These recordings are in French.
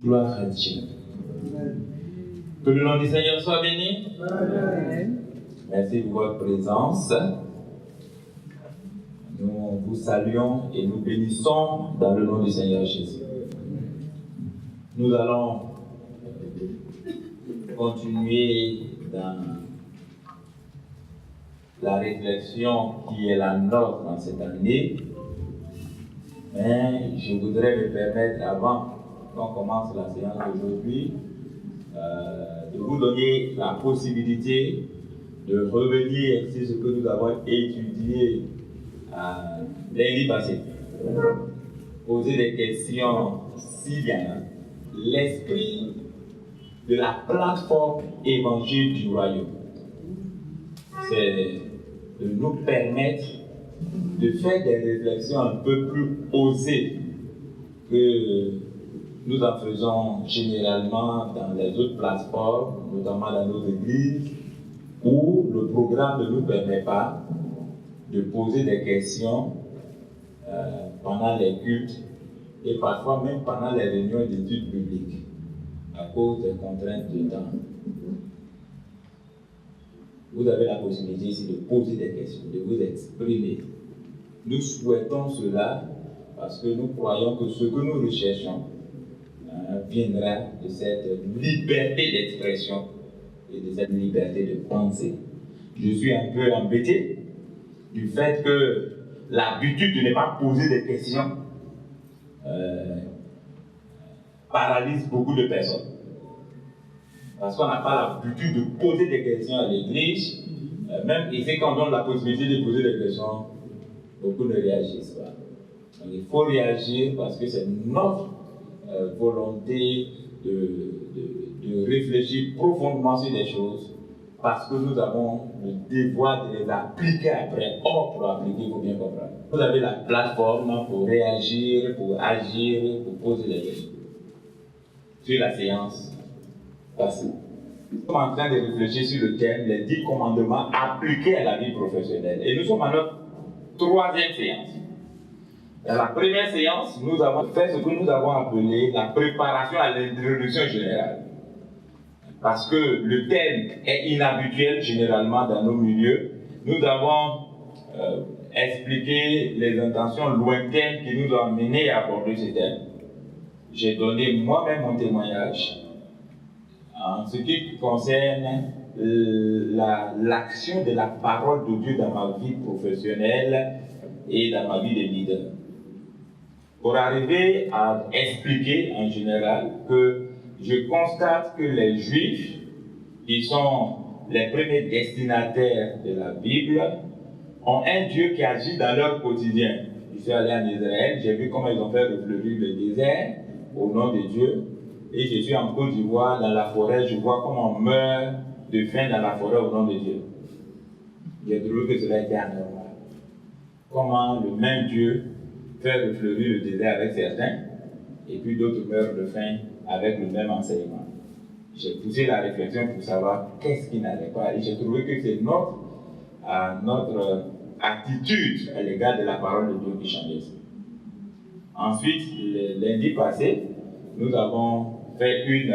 Gloire à Dieu. Que le nom du Seigneur soit béni. Amen. Merci pour votre présence. Nous vous saluons et nous bénissons dans le nom du Seigneur Jésus. Nous allons continuer dans la réflexion qui est la nôtre dans cette année. Mais je voudrais me permettre, avant qu'on commence la séance d'aujourd'hui, de vous donner la possibilité de revenir sur ce que nous avons étudié lundi passé. Poser des questions s'il y en a. L'esprit de la plateforme évangile du royaume, c'est de nous permettre de faire des réflexions un peu plus osées que nous en faisons généralement dans les autres plateformes, notamment dans nos églises, où le programme ne nous permet pas de poser des questions pendant les cultes et parfois même pendant les réunions d'études bibliques à cause des contraintes de temps. Vous avez la possibilité ici de poser des questions, de vous exprimer. Nous souhaitons cela parce que nous croyons que ce que nous recherchons viendra de cette liberté d'expression et de cette liberté de penser. Je suis un peu embêté du fait que l'habitude de ne pas poser des questions paralyse beaucoup de personnes. Parce qu'on n'a pas l'habitude de poser des questions à l'église, même ici quand on donne la possibilité de poser des questions, beaucoup ne réagissent pas. Donc il faut réagir parce que c'est notre volonté de réfléchir profondément sur des choses, parce que nous avons le devoir de les appliquer après. Or, pour appliquer, il faut bien comprendre. Vous avez la plateforme pour réagir, pour agir, pour poser des questions. Sur la séance passée, nous sommes en train de réfléchir sur le thème les 10 commandements appliqués à la vie professionnelle. Et nous sommes à notre 3e séance. Dans la première séance, nous avons fait ce que nous avons appelé la préparation à l'introduction générale. Parce que le thème est inhabituel généralement dans nos milieux. Nous avons expliqué les intentions lointaines qui nous ont amenés à aborder ce thème. J'ai donné moi-même mon témoignage en ce qui concerne l'action de la parole de Dieu dans ma vie professionnelle et dans ma vie de leader. Pour arriver à expliquer en général que je constate que les Juifs, qui sont les premiers destinataires de la Bible, ont un Dieu qui agit dans leur quotidien. Je suis allé en Israël, j'ai vu comment ils ont fait refleurir le désert au nom de Dieu. Et je suis en Côte d'Ivoire, dans la forêt, je vois comment on meurt de faim dans la forêt au nom de Dieu. J'ai trouvé que cela était anormal. Comment le même Dieu fait refleurir le désert avec certains, et puis d'autres meurent de faim avec le même enseignement. J'ai poussé la réflexion pour savoir qu'est-ce qui n'allait pas, et j'ai trouvé que c'est notre attitude à l'égard de la parole de Dieu qui changeait. Ensuite, le lundi passé, nous avons fait une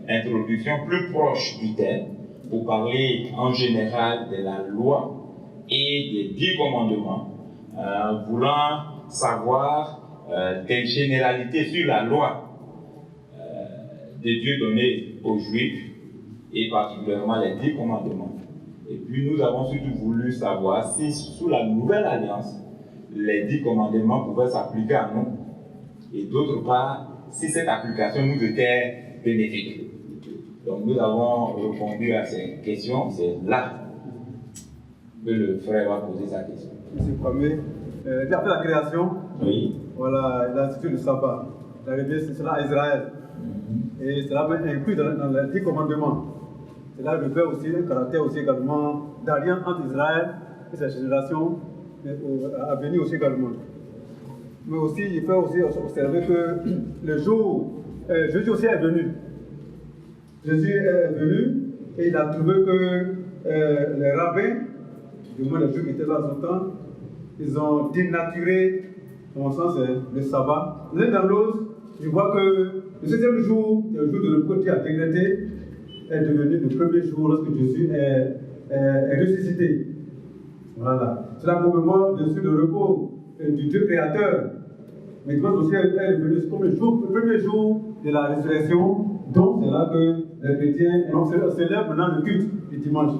introduction plus proche du thème pour parler en général de la loi et des 10 commandements, voulant savoir des généralités sur la loi de Dieu donnée aux Juifs et particulièrement les 10 commandements. Et puis nous avons surtout voulu savoir si sous la nouvelle alliance, les 10 commandements pouvaient s'appliquer à nous, et d'autre part, si cette application nous était bénéfique. Donc nous avons répondu à ces questions. C'est là que le frère va poser sa question. Monsieur le premier, il a fait la création. Oui. Voilà, il a institué le sabbat. Il a révélé cela à Israël. Et cela est inclus dans les 10 commandements. Cela revêt aussi un caractère aussi également d'alliance entre Israël et sa génération à venir aussi également. Mais aussi, il peut aussi observer que le jour, Jésus aussi est venu. Jésus est venu et il a trouvé que les rabbins, du moins les Juifs qui étaient là dans son temps, ils ont dénaturé, dans mon sens, le sabbat. L'un dans l'autre, je vois que le 7e jour, le jour de repos qui a décrété, est devenu le premier jour lorsque Jésus est ressuscité. Voilà. Cela pour mémoire, bien sûr, le repos du Dieu créateur. Mais dimanche aussi est devenu comme le premier jour de la résurrection. Donc, c'est là que les chrétiens célèbrent maintenant le culte du dimanche.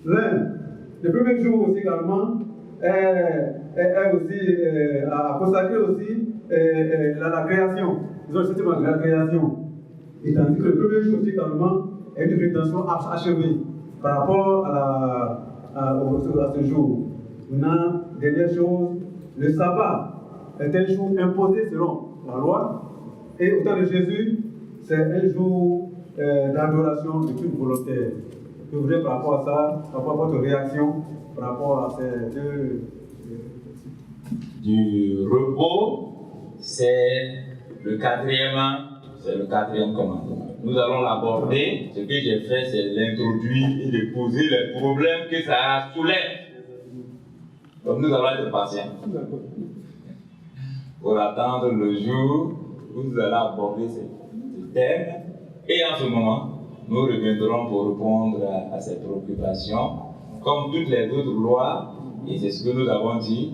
Le premier jour aussi également a consacré aussi la création. Ils ont le septième de la création. Et tandis que le premier jour aussi également est une rétention achevée par rapport à ce jour. Maintenant, dernière chose, le sabbat est un jour imposé selon la loi. Et au temps de Jésus, c'est un jour d'adoration de culte volontaire. Je voudrais par rapport à ça, par rapport à votre réaction, par rapport à ces deux. Du repos, c'est le quatrième commandement. Nous allons l'aborder. Ce que j'ai fait, c'est l'introduire et de poser les problèmes que ça soulève. Donc nous allons être patients pour attendre le jour où nous allons aborder ce thème. Et en ce moment, nous reviendrons pour répondre à ces préoccupations. Comme toutes les autres lois, et c'est ce que nous avons dit,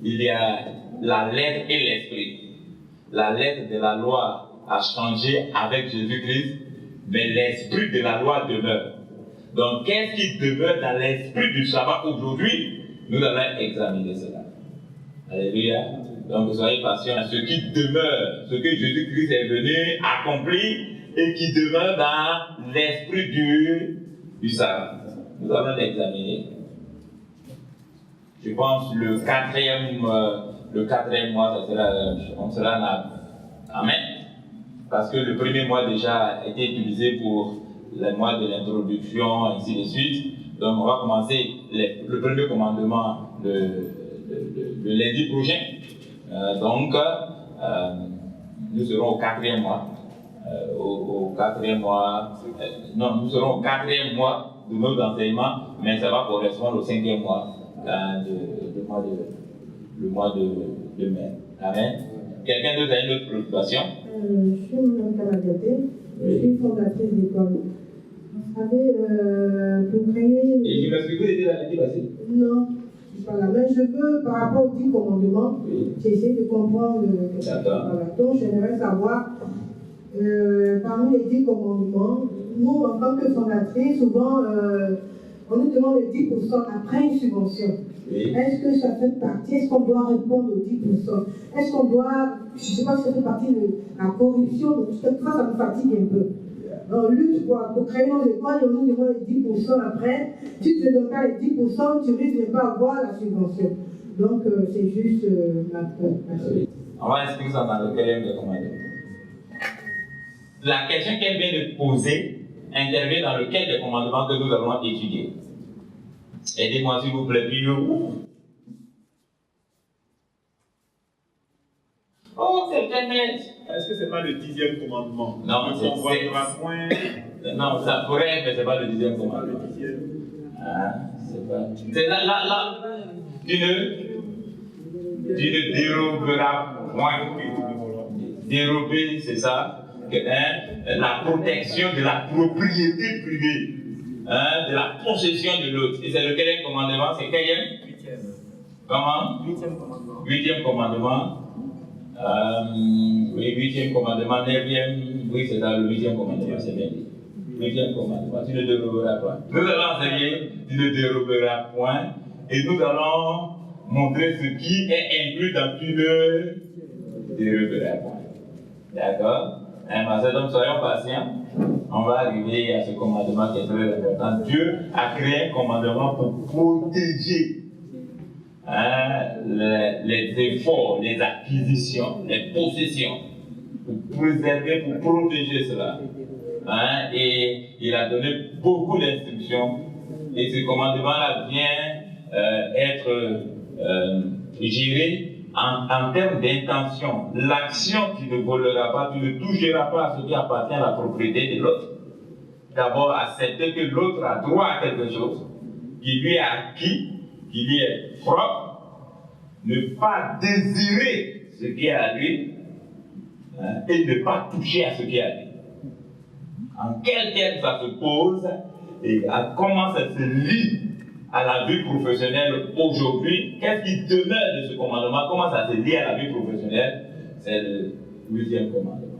il y a la lettre et l'esprit. La lettre de la loi a changé avec Jésus-Christ, mais l'esprit de la loi demeure. Donc, qu'est-ce qui demeure dans l'esprit du sabbat aujourd'hui? Nous allons examiner cela. Alléluia. Donc, soyez patients. Ce qui demeure, ce que Jésus-Christ est venu accomplir et qui demeure dans l'esprit du sabbat. Nous allons l'examiner. Je pense le quatrième mois, on sera là. Amen. Parce que le premier mois déjà a été utilisé pour le mois de l'introduction, ainsi de suite. Donc on va commencer le premier commandement le lundi prochain. Nous serons au quatrième mois. Nous serons au quatrième mois de nos enseignements, mais ça va correspondre au 5e mois. Le mois de mai. Amen. Quelqu'un d'autre a une autre préoccupation? Je suis Mme Kalagaté, je suis fondatrice d'école. Vous savez, pour créer. Et je m'explique, vous étiez là l'année passée? Non, je ne suis pas là. Mais je veux, par rapport aux 10 commandements, j'essaie de comprendre. Voilà. Donc, j'aimerais savoir, parmi les 10 commandements, nous, en tant que fondatrice, souvent, on nous demande les 10% après une subvention. Oui. Est-ce que ça fait partie, est-ce qu'on doit répondre aux 10%? Est-ce qu'on doit, je ne sais pas si ça fait partie de la corruption, donc quelquefois ça me fatigue un peu. On lutte pour créer nos écoles et on nous demande les 10% après. Si tu ne donnes pas les 10%, tu risques de ne pas avoir la subvention. Donc c'est juste ma préoccupation. On va expliquer ça dans le quatrième des commandements. La question qu'elle vient de poser intervient dans lequel des commandements que nous allons étudier. Aidez-moi s'il vous plaît, puis oh, c'est net. Est-ce que ce n'est pas le 10e commandement? Non, c'est point. Non, ça pourrait, mais ce n'est pas le 10e commandement. Le 10e. Ah, c'est pas. C'est là. Tu ne déroberas point. Dérober, c'est ça. La protection de la propriété privée, de la possession de l'autre. Et c'est lequel commandement? C'est quel? 8e. Comment? 8e commandement. 8e commandement. Oui, 8e commandement, 9e. Oui, c'est dans le 8e commandement, c'est bien dit. 8e commandement, tu ne déroberas pas. Nous allons enseigner, tu ne déroberas point. Et nous allons montrer ce qui est inclus dans tu ne déroberas point. D'accord? Donc soyons patients, on va arriver à ce commandement qui est très important. Dieu a créé un commandement pour protéger les efforts, les acquisitions, les possessions, pour préserver, pour protéger cela. Et il a donné beaucoup d'instructions et ce commandement-là vient être géré en termes d'intention. L'action, tu ne voleras pas, tu ne toucheras pas à ce qui appartient à la propriété de l'autre. D'abord, accepter que l'autre a droit à quelque chose qui lui est acquis, qui lui est propre. Ne pas désirer ce qui est à lui. hein, et ne pas toucher à ce qui a dit. En quel terme ça se pose et à comment ça se lie à la vie professionnelle aujourd'hui? Qu'est-ce qui demeure de ce commandement? Comment ça se lie à la vie professionnelle? C'est le 8e commandement.